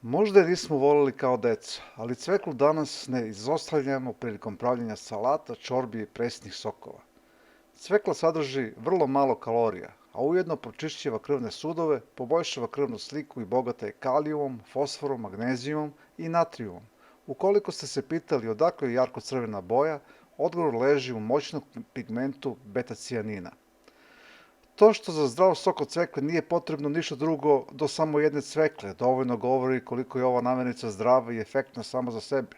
Možda je nismo volili kao deca, ali cveklu danas ne izostavljamo prilikom pravljenja salata, čorbi i presnih sokova. Cvekla sadrži vrlo malo kalorija, a ujedno pročišćava krvne sudove, poboljšava krvnu sliku i bogata je kalijumom, fosforom, magnezijumom i natrijumom. Ukoliko ste se pitali odakle je jarko-crvena boja, odgovor leži u moćnom pigmentu beta-cijanina. To što za zdrav sok od cvekle nije potrebno ništa drugo do samo jedne cvekle, dovoljno govori koliko je ova namirnica zdrava i efektna sama za sebe.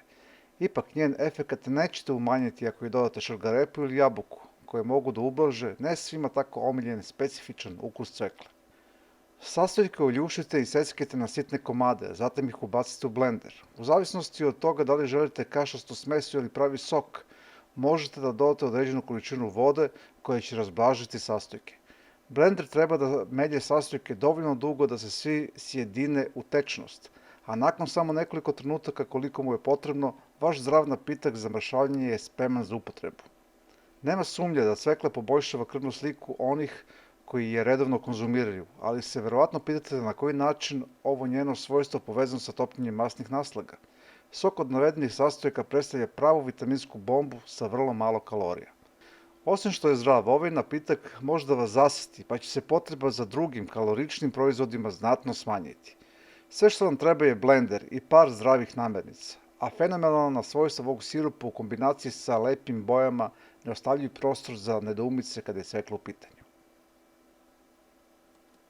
Ipak njen efekat nećete umanjiti ako joj dodate šargarepu ili jabuku, koje mogu da ublaže ne svima tako omiljen specifičan ukus cvekle. Sastojke oljušite i seckajte na sitne komade, zatim ih ubacite u blender. U zavisnosti od toga da li želite kašastu smesu ili pravi sok, možete da dodate određenu količinu vode koja će razblažiti sastojke. Blender treba da melje sastojke dovoljno dugo da se svi sjedine u tečnost, a nakon samo nekoliko trenutaka koliko mu je potrebno, vaš zdrav napitak za mršavljenje je spreman za upotrebu. Nema sumnje da cvekla poboljšava krvnu sliku onih koji je redovno konzumiraju, ali se verovatno pitate na koji način ovo njeno svojstvo povezano sa topljenjem masnih naslaga. Sok od navedenih sastojaka predstavlja pravu vitaminsku bombu sa vrlo malo kalorija. Osim što je zdrav, ovaj napitak može da vas zasiti, pa će se potreba za drugim kaloričnim proizvodima znatno smanjiti. Sve što vam treba je blender i par zdravih namirnica, a fenomenalna svojstva ovog sirupa u kombinaciji sa lepim bojama ne ostavljaju prostor za nedoumice kada je cvekla u pitanju.